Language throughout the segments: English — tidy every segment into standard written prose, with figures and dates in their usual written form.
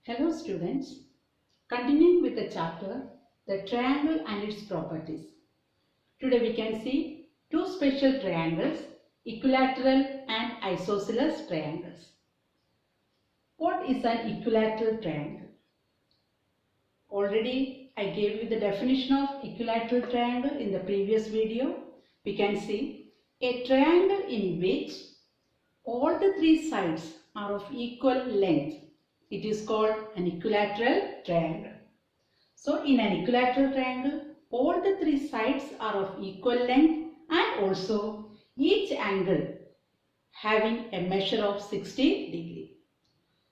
Hello students, continuing with the chapter, the triangle and its properties. Today we can see two special triangles, equilateral and isosceles triangles. What is an equilateral triangle? Already I gave you the definition of equilateral triangle in the previous video. We can see a triangle in which all the three sides are of equal length. It is called an equilateral triangle. So in an equilateral triangle, all the three sides are of equal length and also each angle having a measure of 60 degree.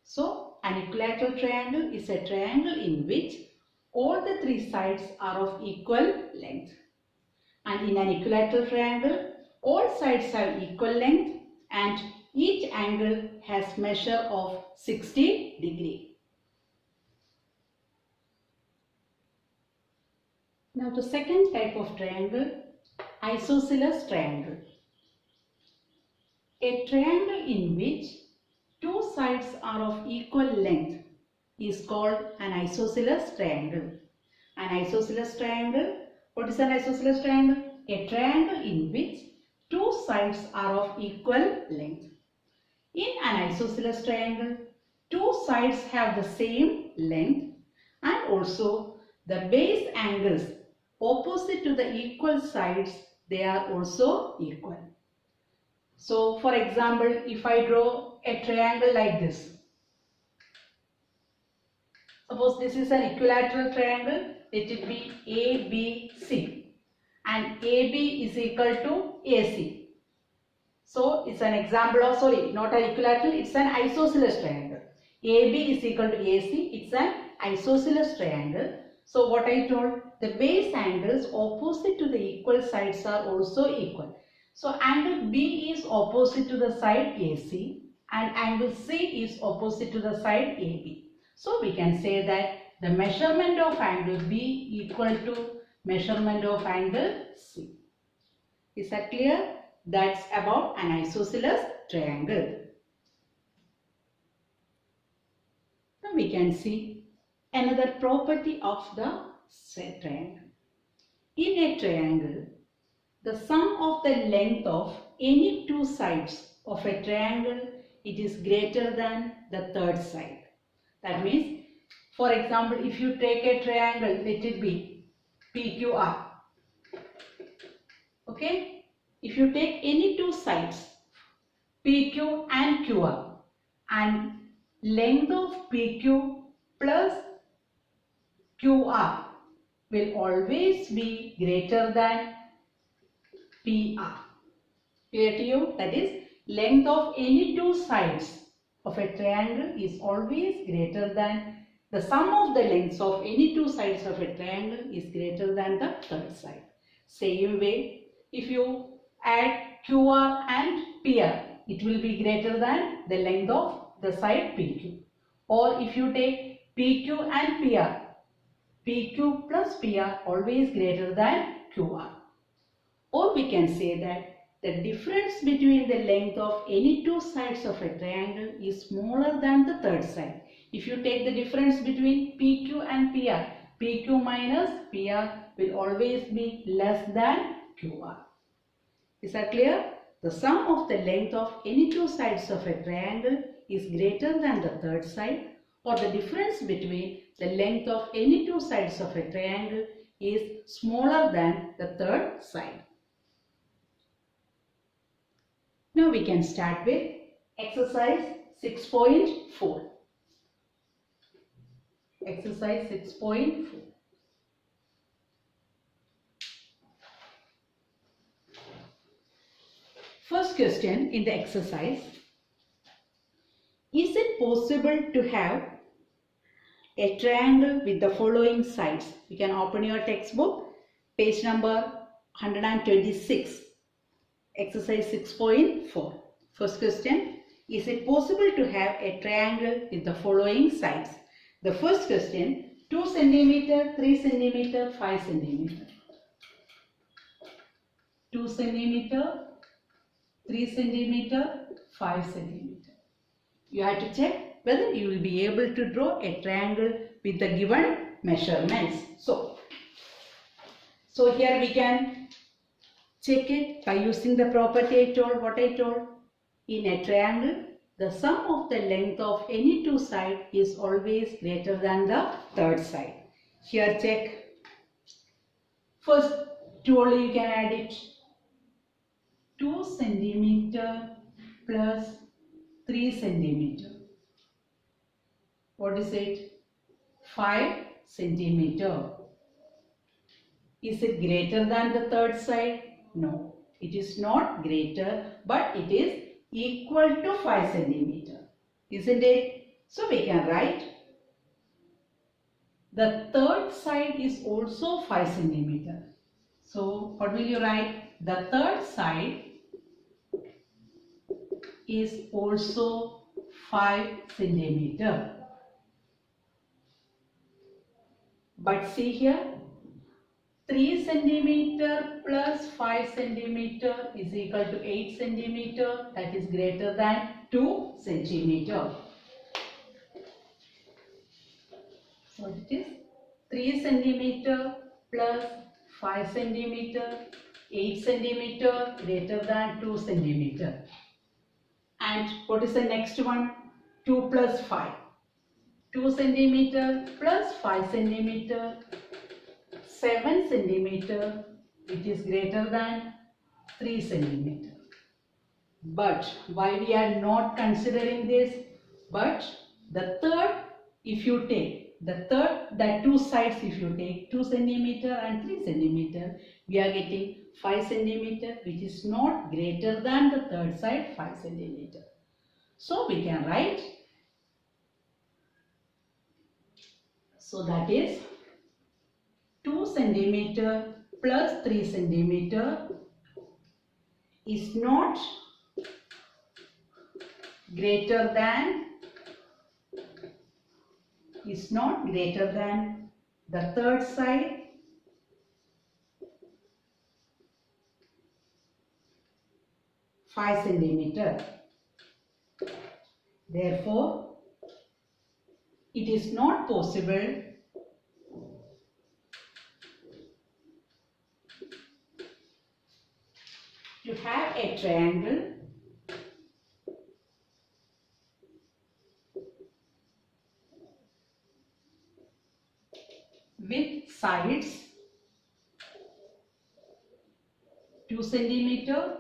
So an equilateral triangle is a triangle in which all the three sides are of equal length. And in an equilateral triangle, all sides have equal length and each angle has measure of 60 degree. Now the second type of triangle, isosceles triangle. A triangle in which two sides are of equal length is called an isosceles triangle. An isosceles triangle, what is an isosceles triangle? A triangle in which two sides are of equal length. In an isosceles triangle, two sides have the same length and also the base angles opposite to the equal sides, they are also equal. So for example, if I draw a triangle like this, suppose this is an equilateral triangle, it will be ABC and AB is equal to AC. So it's an example of, not an equilateral, it's an isosceles triangle. AB is equal to AC, it's an isosceles triangle. So what I told, the base angles opposite to the equal sides are also equal. So angle B is opposite to the side AC and angle C is opposite to the side AB. So we can say that the measurement of angle B equal to measurement of angle C. Is that clear? That's about an isosceles triangle. Now we can see another property of the triangle. In a triangle, the sum of the length of any two sides of a triangle, it is greater than the third side. That means, for example, if you take a triangle, let it be PQR. Okay? If you take any two sides, PQ and QR, and length of PQ plus QR will always be greater than PR. Clear to you? That is, length of any two sides of a triangle is always greater than the sum of the lengths of any two sides of a triangle is greater than the third side. Same way, if you add QR and PR, it will be greater than the length of the side PQ. Or if you take PQ and PR, PQ plus PR always greater than QR. Or we can say that the difference between the length of any two sides of a triangle is smaller than the third side. If you take the difference between PQ and PR, PQ minus PR will always be less than QR. Is that clear? The sum of the length of any two sides of a triangle is greater than the third side, or the difference between the length of any two sides of a triangle is smaller than the third side. Now we can start with exercise 6.4. Exercise 6.4. First question in the exercise, is it possible to have a triangle with the following sides? You can open your textbook, page number 126, exercise 6.4. First question, is it possible to have a triangle with the following sides? The first question, 2 cm, 3 cm, 5 cm. 2 cm, 3 cm, 5 cm. You have to check whether you will be able to draw a triangle with the given measurements. So here we can check it by using the property I told. What I told? In a triangle, the sum of the length of any two sides is always greater than the third side. Here check. First, 2 only you can add it. 2 centimeter plus 3 centimeter. What is it? 5 centimeter. Is it greater than the third side? No, it is not greater, but it is equal to 5 centimeter. Isn't it? So we can write the third side is also 5 centimeter. So what will you write? The third side is also 5 centimeter. But see here, 3 centimeter plus 5 centimeter is equal to 8 centimeter, that is greater than 2 centimeter. So it is 3 centimeter plus 5 centimeter, 8 centimeter greater than 2 centimeter. And what is the next one? 2 plus 5. 2 centimeter plus 5 centimeter, 7 centimeter, which is greater than 3 centimeter. But why we are not considering this? But the third, if you take the two sides, if you take 2 centimeter and 3 centimeter, we are getting 5 centimeter, which is not greater than the third side 5 centimeter. So we can write, so that is 2 centimeter plus 3 centimeter is not greater than the third side 5 centimeter. Therefore, it is not possible to have a triangle with sides 2 centimeter,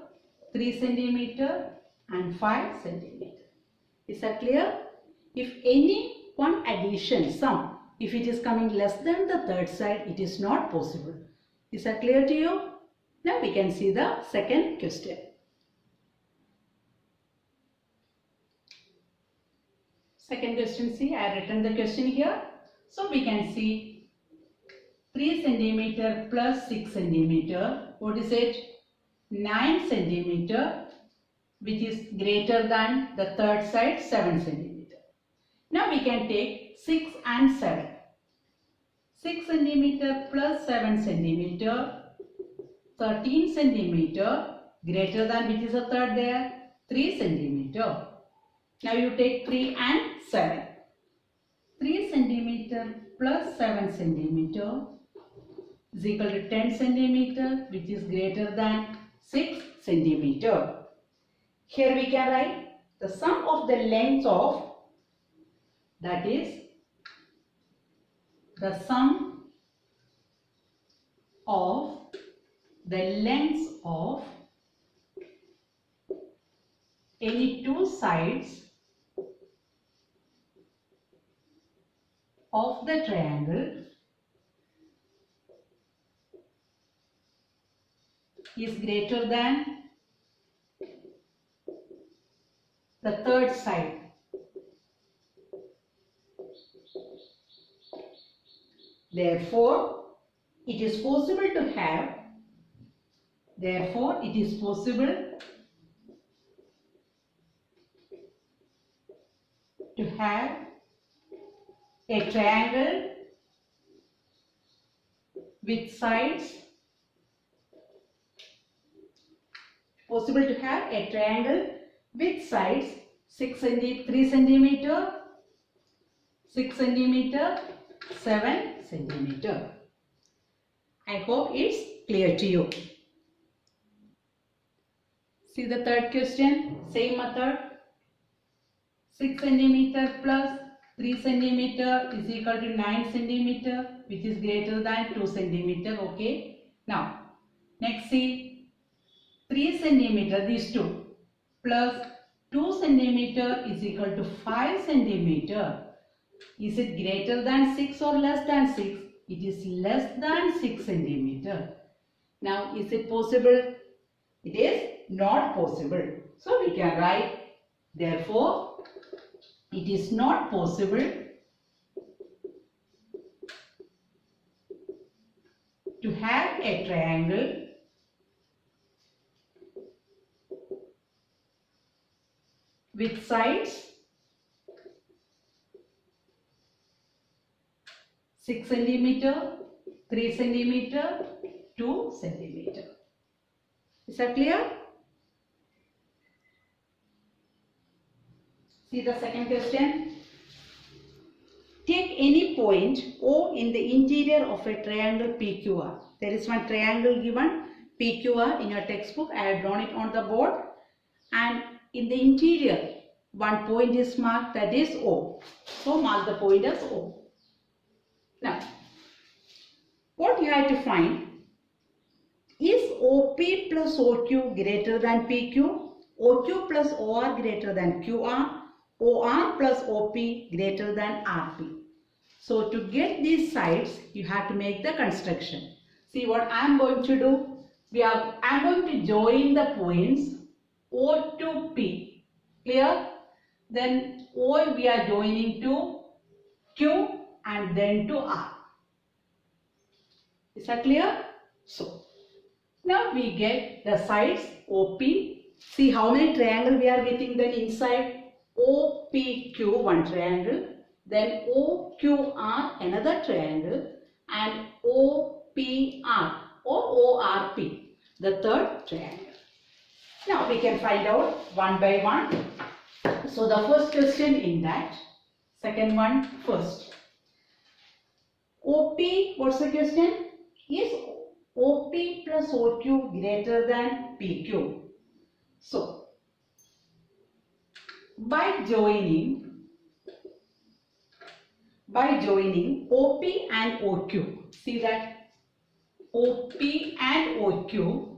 3 centimeter and 5 centimeter. Is that clear? If any one addition sum, if it is coming less than the third side, it is not possible. Is that clear to you? Now we can see the second question. Second question, see, I have written the question here. So we can see 3 centimeter plus 6 centimeter. What is it? 9 centimeter, which is greater than the third side 7 centimeter. Now we can take 6 and 7. 6 centimeter plus 7 centimeter, 13 centimeter, greater than, which is the third there, 3 centimeter. Now you take 3 and 7. 3 centimeter plus 7 centimeter is equal to 10 centimeter, which is greater than 6 centimeter. Here we can write the sum of the lengths of, that is the sum of the lengths of any two sides of the triangle is greater than the third side. Therefore, it is possible to have, a triangle with sides, 3 centimeter 6 centimeter, 7 centimeter. I hope it's clear to you. See the third question, same method. 6 centimeter plus 3 centimeter is equal to 9 centimeter, which is greater than 2 centimeter. Okay. Now, next see 3 centimeter, these two, plus 2 centimeter is equal to 5 centimeter. Is it greater than 6 or less than 6? It is less than 6 centimeter. Now, is it possible? It is not possible. So, we can write, therefore, it is not possible to have a triangle with sides 6 centimeter, 3 centimeter, 2 centimeter. Is that clear? See the second question. Take any point O in the interior of a triangle PQR. There is one triangle given PQR in your textbook. I have drawn it on the board. And in the interior, one point is marked, that is O. So mark the point as O. Now, what you have to find is OP plus OQ greater than PQ, OQ plus OR greater than QR, OR plus OP greater than RP. So to get these sides, you have to make the construction. See what I am going to do. I am going to join the points O to P. Clear? Then O we are joining to Q and then to R. Is that clear? So, now we get the sides OP. See how many triangles we are getting then inside. OPQ, one triangle. Then OQR, another triangle. And OPR or ORP, the third triangle. Now we can find out one by one. So the first question in that. Second one first. OP, what's the question? Is OP plus OQ greater than PQ? So, by joining OP and OQ, see that OP and OQ,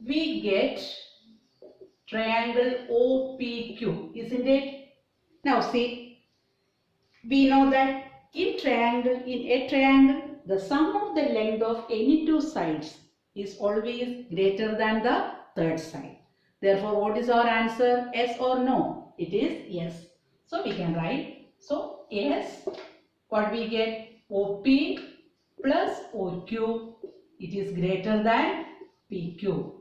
we get triangle OPQ, isn't it? Now see, we know that in a triangle, the sum of the length of any two sides is always greater than the third side. Therefore, what is our answer? Yes or no? It is yes. So, we can write. So, yes, what we get? OP plus OQ, it is greater than PQ.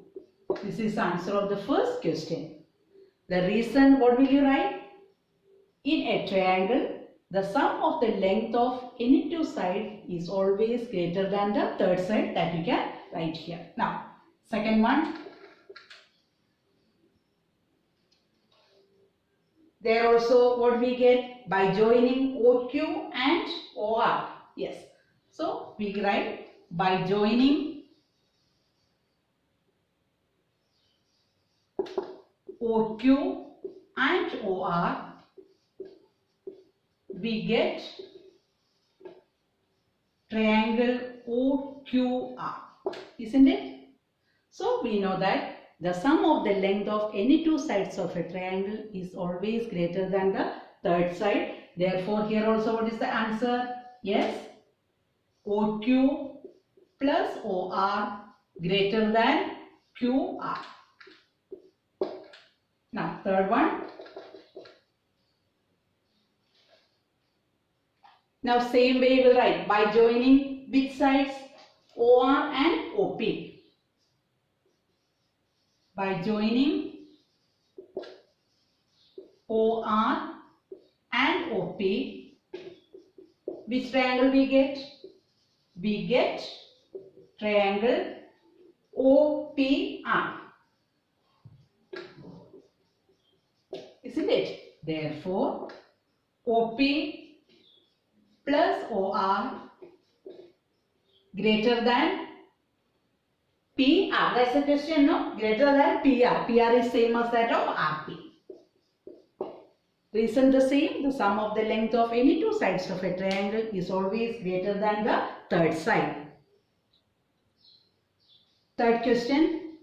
This is the answer of the first question. The reason, what will you write? In a triangle, the sum of the length of any two sides is always greater than the third side, that you can write here. Now, second one. There also what we get by joining OQ and OR. Yes. So, we write by joining OQ and OR, we get triangle OQR, isn't it? So, we know that the sum of the length of any two sides of a triangle is always greater than the third side. Therefore, here also what is the answer? Yes, OQ plus OR greater than QR. Now, third one. Now, same way we will write by joining which sides? OR and OP. By joining OR and OP, which triangle we get? We get triangle OPR. Isn't it? Therefore, OP plus OR greater than PR. That's the question, no? Greater than PR. PR is same as that of RP. Reason the same. The sum of the length of any two sides of a triangle is always greater than the third side. Third question.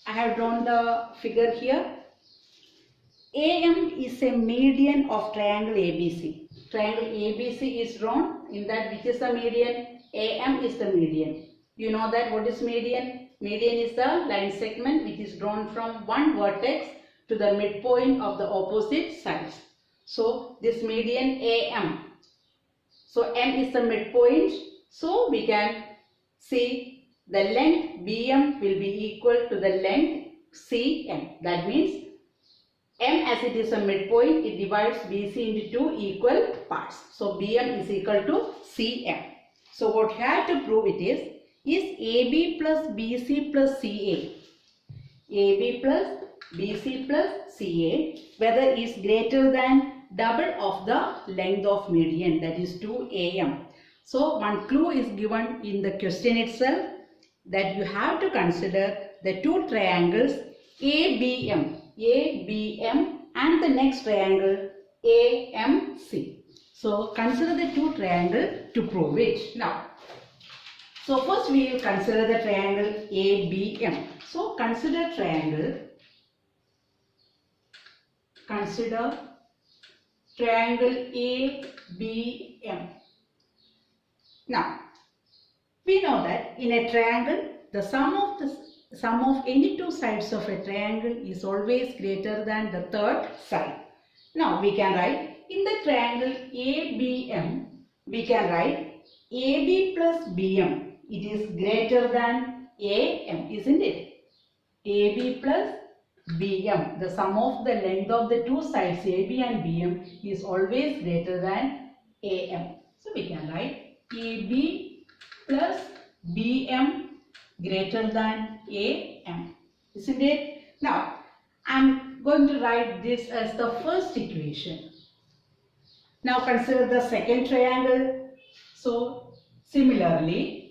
I have drawn the figure here. AM is a median of triangle ABC. Triangle ABC is drawn. In that, which is the median? AM is the median. You know that what is median? Median is the line segment which is drawn from one vertex to the midpoint of the opposite sides. So this median AM. So M is the midpoint. So we can see the length BM will be equal to the length CM. That means M, as it is a midpoint, it divides BC into two equal parts. So BM is equal to CM. So what you have to prove it is AB plus BC plus CA. AB plus BC plus CA, whether is greater than double of the length of median, that is 2AM. So one clue is given in the question itself, that you have to consider the two triangles ABM and the next triangle AMC. So consider the two triangles to prove it. Now, so first we will consider the triangle ABM. So consider triangle ABM. Now, we know that in a triangle, the sum of any two sides of a triangle is always greater than the third side. Now we can write in the triangle ABM, we can write AB plus BM. It is greater than AM, isn't it? AB plus BM. The sum of the length of the two sides AB and BM is always greater than AM. So we can write AB plus BM greater than AM, isn't it? Now, I'm going to write this as the first equation. Now consider the second triangle. So similarly,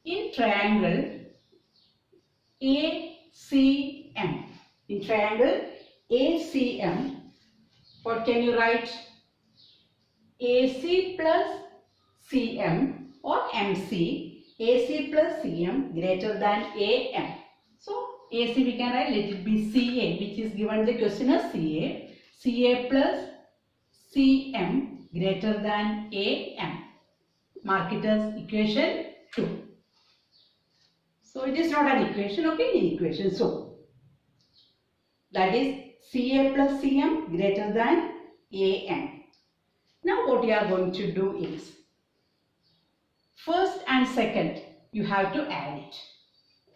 in triangle ACM, what can you write? AC plus CM or MC, AC plus CM greater than AM. So AC we can write, let it be CA, which is given the question as CA. CA plus CM greater than AM. Mark it as equation 2. So it is not an equation, okay, an equation. So that is CA plus CM greater than AM. Now what you are going to do is, first and second, you have to add it.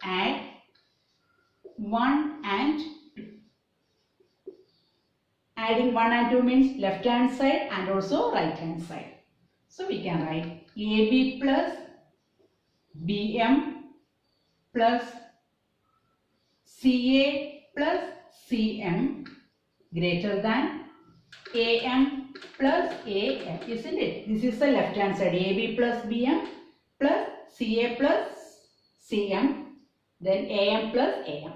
Add 1 and 2. Adding 1 and 2 means left hand side and also right hand side. So we can write AB plus BM plus CA plus CM greater than AM plus AM, isn't it? This is the left hand side, AB plus BM plus CA plus CM, then AM plus AM.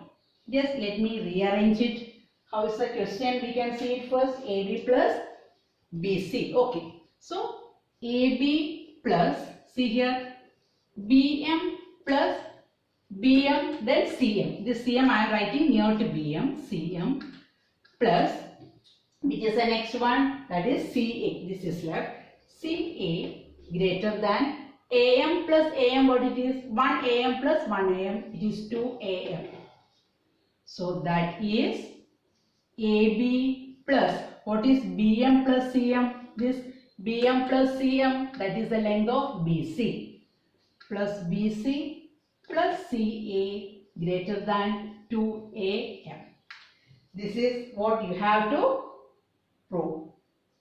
Just let me rearrange it. How is the question? We can see it first, AB plus BC. Okay, so AB plus, see here, BM plus BM, then CM. This CM I am writing near to BM, CM plus, which is the next one, that is CA. This is left. CA greater than AM plus AM, what it is? 1 AM plus 1 AM, it is 2 AM. So that is AB plus, what is BM plus CM? This BM plus CM, that is the length of BC, plus BC plus CA greater than 2 AM. This is what you have to prove,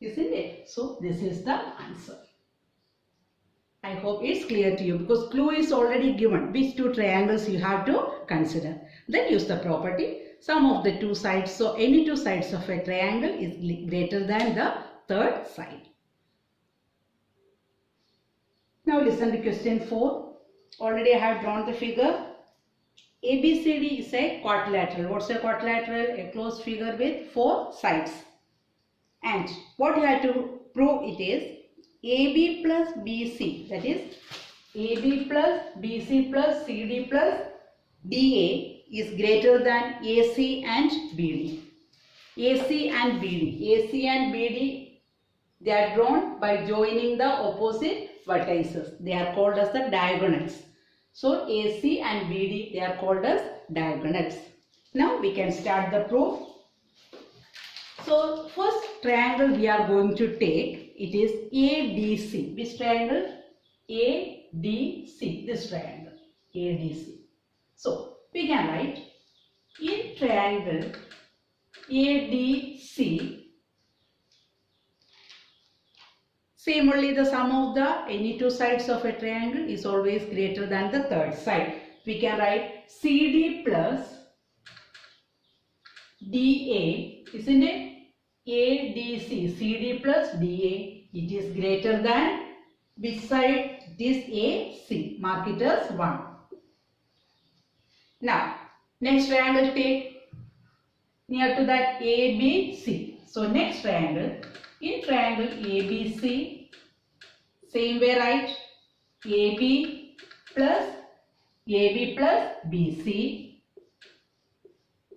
isn't it? So this is the answer. I hope it's clear to you, because clue is already given which two triangles you have to consider. Then use the property. sum of the two sides. So any two sides of a triangle is greater than the third side. Now listen to question 4. Already I have drawn the figure. ABCD is a quadrilateral. What's a quadrilateral? A closed figure with 4 sides. And what you have to prove it is AB plus BC, that is AB plus BC plus CD plus DA is greater than AC and BD. AC and BD. AC and BD, they are drawn by joining the opposite vertices. They are called as the diagonals. So AC and BD, they are called as diagonals. Now we can start the proof. So first triangle we are going to take, it is ADC. Which triangle? ADC. This triangle, ADC. So we can write in triangle ADC, same only the sum of the any two sides of a triangle is always greater than the third side. We can write CD plus DA, isn't it? ADC, CD plus DA, it is greater than which side? This AC. Mark it as 1. Now, next triangle take near to that ABC. So, next triangle, in triangle ABC, same way write AB plus BC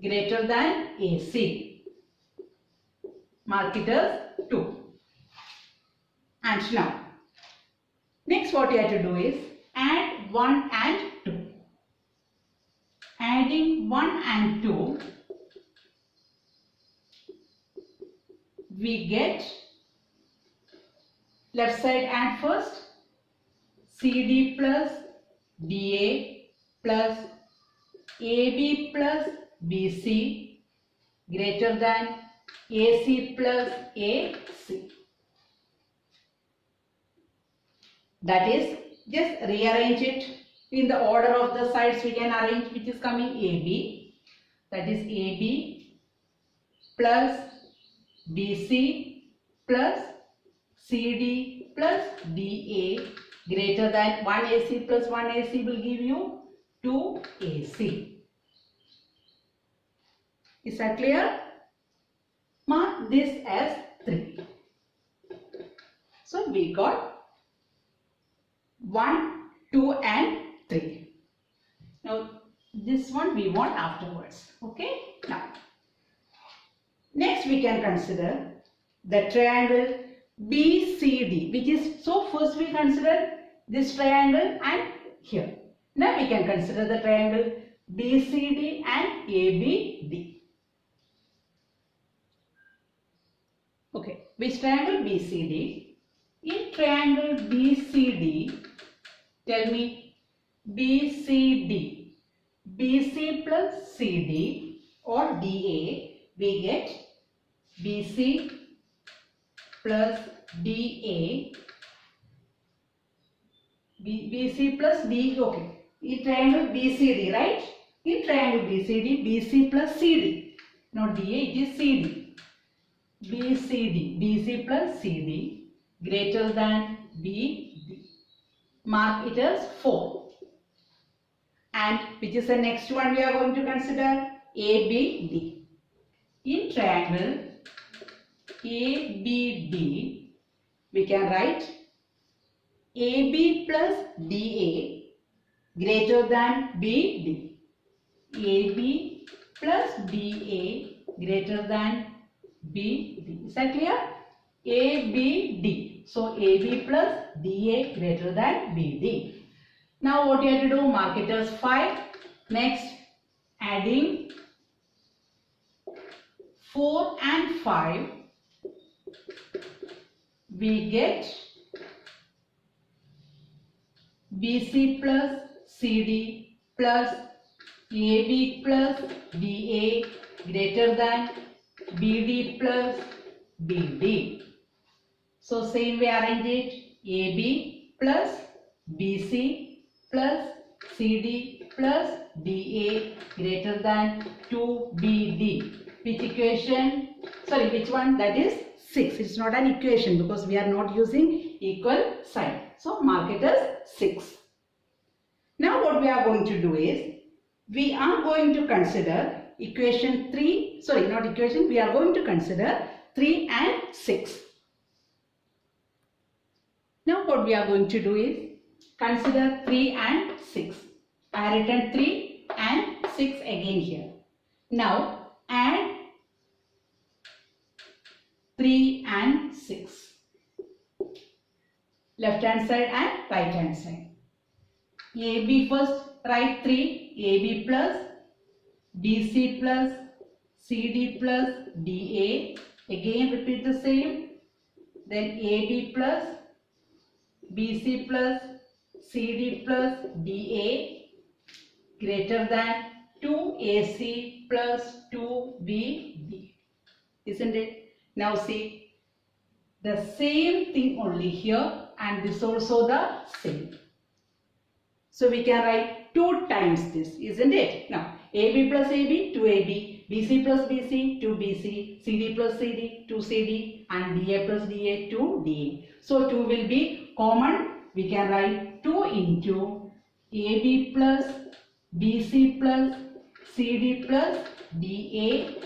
greater than AC. Mark it as 2. And now, next what you have to do is add 1 and 2. Adding 1 and 2, we get, left side add first, CD plus DA plus AB plus BC greater than AC plus AC. That is, just rearrange it in the order of the sides. We can arrange which is coming AB, that is AB plus BC plus CD plus DA greater than 1 AC plus 1 AC will give you 2 AC. Is that clear? Mark this as 3. So we got 1, 2 and 3. Now this one we want afterwards. Okay. Now next we can consider the triangle BCD, which is, so first we consider this triangle and here. Now we can consider the triangle BCD and ABD. Okay, which triangle? BCD. In triangle BCD, tell me BCD, BC plus CD or DA, we get BC plus DA, BC plus D, okay. In triangle BCD, right? In triangle BCD, BC plus CD, not DA, it is CD. BCD, BC plus CD greater than BD. Mark it as 4. And which is the next one we are going to consider? ABD. In triangle ABD, we can write AB plus DA greater than BD. AB plus DA greater than BD. Is that clear? ABD. So AB plus DA greater than BD. Now what you have to do? Mark it as 5. Next, adding 4 and 5, we get BC plus CD plus AB plus DA greater than BD plus BD. So same way arrange it. AB plus BC plus CD plus DA greater than 2BD. Which equation? Sorry, which one? That is 6. It's not an equation because we are not using equal sign. So mark it as 6. Now what we are going to do is, we are going to consider equation 3, sorry not equation, we are going to consider 3 and 6. Now what we are going to do is, consider 3 and 6. I have written 3 and 6 again here. Now add 3 and 6. Left hand side and right hand side. AB first, write 3, AB plus BC plus CD plus DA. Again repeat the same. Then AB plus BC plus CD plus DA greater than 2AC plus 2BD. Isn't it? Now see, the same thing only here, and this also the same. So we can write 2 times this, isn't it? Now AB plus AB, 2AB, BC plus BC, 2BC, CD plus CD, 2CD, and DA plus DA, 2DA. So 2 will be common. We can write 2 into AB plus BC plus CD plus DA,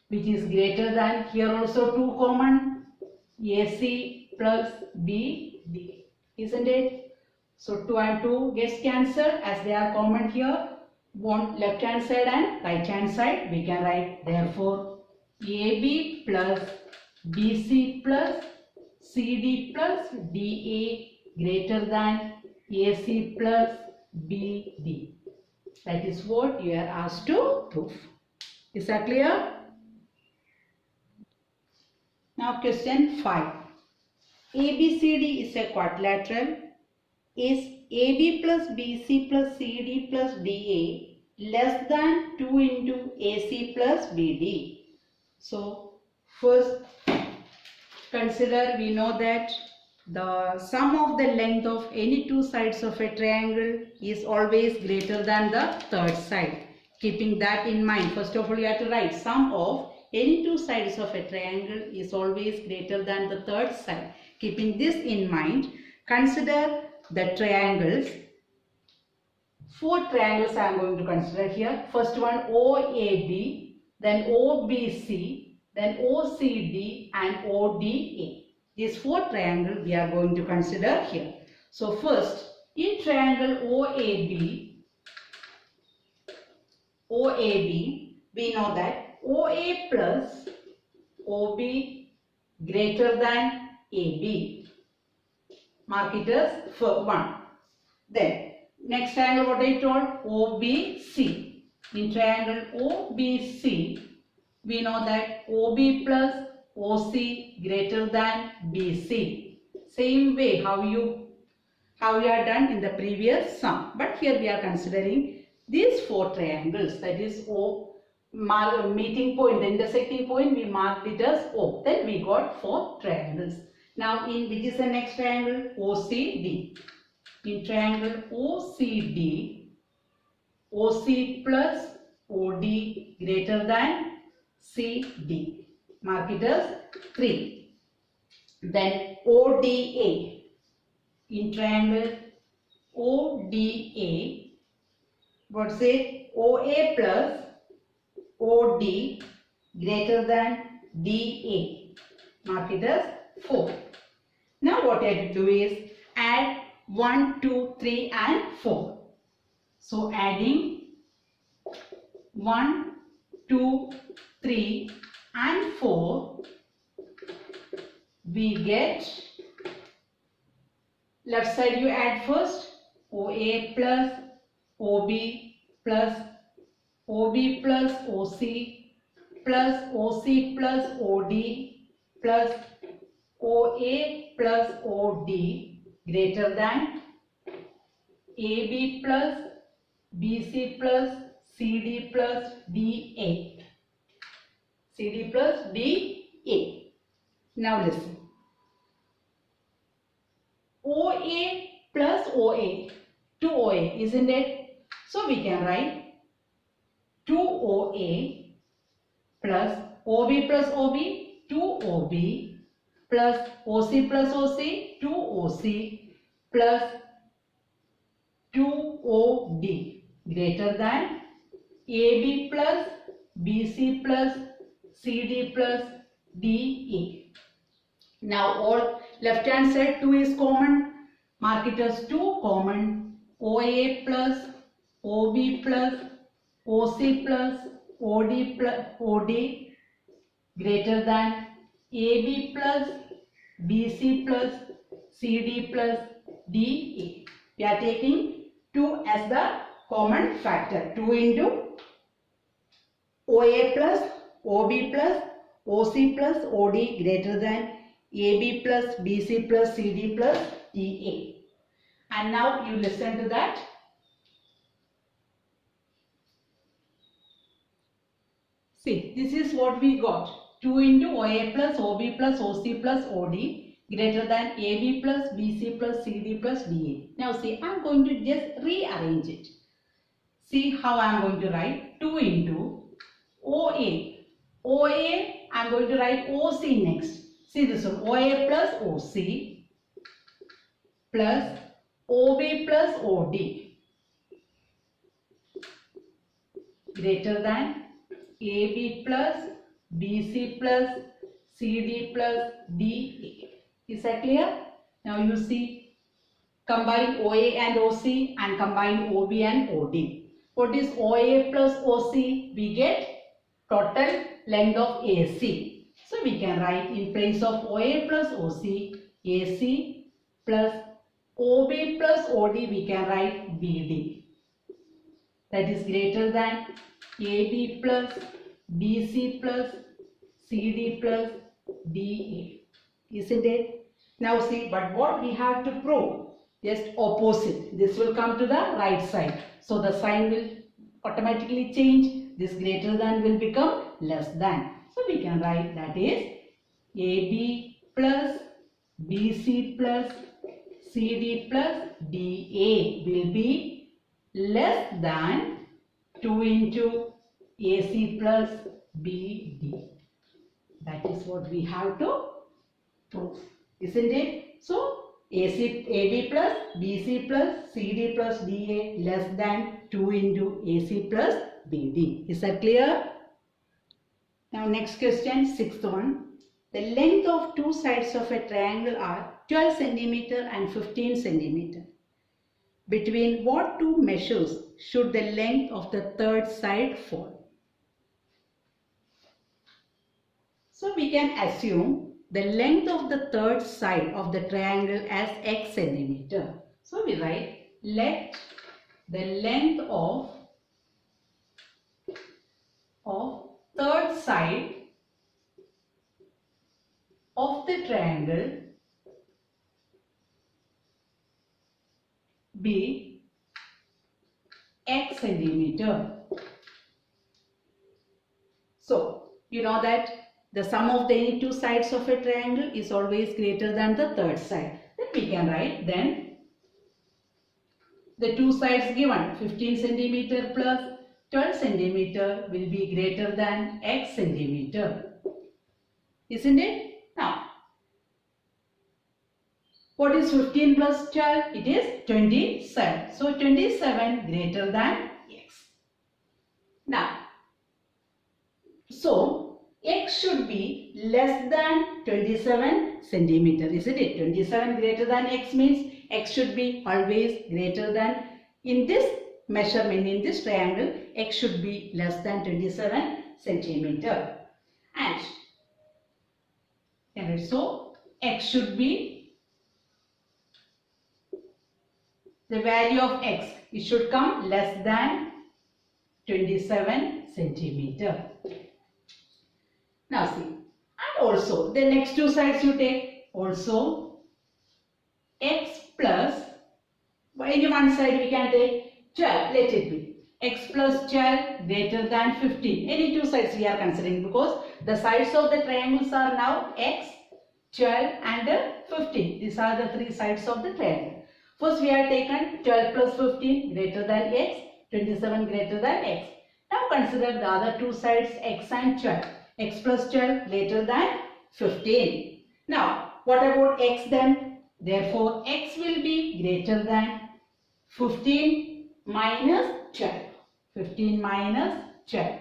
which is greater than, here also 2 common, AC plus BD, isn't it? So 2 and 2 gets cancelled as they are common here. One left hand side and right hand side. We can write therefore AB plus BC plus CD plus DA greater than AC plus BD. That is what you are asked to prove. Is that clear? Now question 5. ABCD is a quadrilateral. Is AB plus BC plus CD plus DA less than 2 into AC plus BD? So first consider, we know that the sum of the length of any two sides of a triangle is always greater than the third side. Keeping that in mind, first of all you have to write sum of any two sides of a triangle is always greater than the third side. Keeping this in mind, consider the triangles. 4 triangles I am going to consider here. First one OAB, then OBC, then OCD and ODA. These 4 triangles we are going to consider here. So first, in triangle OAB, we know that OA plus OB greater than AB. Mark it as 1. Then next triangle what I told, OBC. In triangle OBC, we know that OB plus OC greater than BC. Same way how you are done in the previous sum. But here we are considering these 4 triangles. That is O, meeting point, the intersecting point, we marked it as O. Then we got 4 triangles. Now in which is the next triangle? OCD. In triangle OCD, OC plus OD greater than CD. Mark it as 3. Then ODA. In triangle ODA, what's it? OA plus OD greater than DA. Mark it as 4. Now what I have to do is add 1, 2, 3 and 4. So adding 1, 2, 3 and 4, we get, left side you add first, OA plus OB plus OB plus OC plus OC plus OD plus OA plus OD greater than AB plus BC plus CD plus DA. CD plus DA. Now listen. OA plus OA to OA, isn't it? So we can write 2OA plus OB plus OB, 2OB plus OC plus OC, 2OC plus 2OD greater than AB plus BC plus CD plus DE. Now all left hand side 2 is common. Mark it as 2 common. OA plus OB plus OC plus OD plus OD greater than AB plus BC plus CD plus DE. We are taking 2 as the common factor. 2 into OA plus OB plus OC plus OD greater than AB plus BC plus CD plus DA. And now you listen to that. See, this is what we got. 2 into OA plus OB plus OC plus OD greater than AB plus BC plus CD plus DA. Now see, I am going to just rearrange it. See how I am going to write 2 into OA. OA, I am going to write OC next. See this one, OA plus OC plus OB plus OD greater than AB plus BC plus CD plus DA. Is that clear? Now you see, combine OA and OC and combine OB and OD. What is OA plus OC? We get total length of AC. So we can write in place of OA plus OC, AC plus OB plus OD, we can write BD. That is greater than AB plus BC plus CD plus DA. Isn't it? Now see, but what we have to prove? Just opposite. This will come to the right side. So the sign will automatically change. This greater than will become less than. So we can write that is AB plus BC plus CD plus DA will be less than 2 into AC plus BD. That is what we have to prove, isn't it? So AB plus BC plus CD plus DA less than 2 into AC plus BD. Is that clear? Now next question, sixth one. The length of two sides of a triangle are 12 centimeter and 15 centimeter. Between what two measures should the length of the third side fall? So we can assume the length of the third side of the triangle as x centimeter. So we write, let the length of third side of the triangle be x centimeter. So you know that the sum of the any two sides of a triangle is always greater than the third side. Then we can write, then the two sides given 15 centimeter plus 12 centimeter will be greater than x centimeter. Isn't it? Now, what is 15 plus 12? It is 27. So 27 greater than x. Now, so x should be less than 27 centimeter, isn't it? 27 greater than x means x should be always greater than, in this measurement, in this triangle, x should be less than 27 centimeter. And so x should be the value of x. It should come less than 27 centimeter. Now see, and also the next two sides you take, also x plus, by any one side we can take 12, let it be x plus 12 greater than 15. Any two sides we are considering, because the sides of the triangles are now x, 12 and 15. These are the three sides of the triangle. First we have taken 12 plus 15 greater than x. 27 greater than x. Now consider the other two sides x and 12. X plus 12 greater than 15. Now what about x then? Therefore x will be greater than 15 minus 12. 15 minus 12.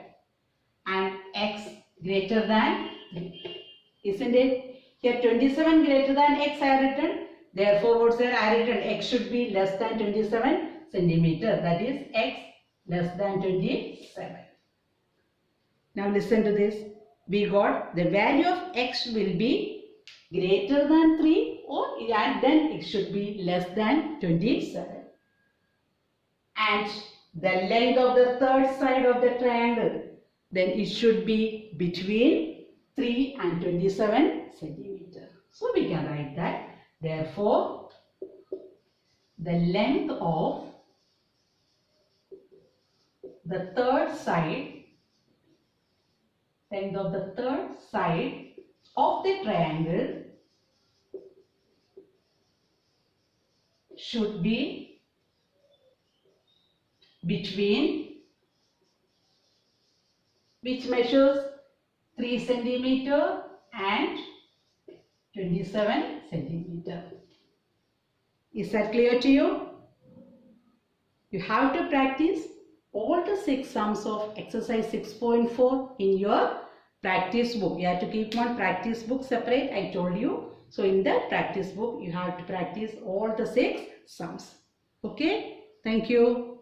And x greater than 3. Isn't it? Here 27 greater than x I have written. Therefore what's there? I have written x should be less than 27 centimeter. That is x less than 27. Now listen to this. We got the value of x will be greater than 3 and then it should be less than 27. And the length of the third side of the triangle, then it should be between 3 and 27 centimeter. So we can write that. Therefore, the length of the third side of the triangle should be between, which measures 3 centimeter and 27 centimeter. Is that clear to you? You have to practice all the 6 sums of exercise 6.4 in your practice book. You have to keep one practice book separate, I told you. So in that practice book, you have to practice all the 6 sums. Okay? Thank you.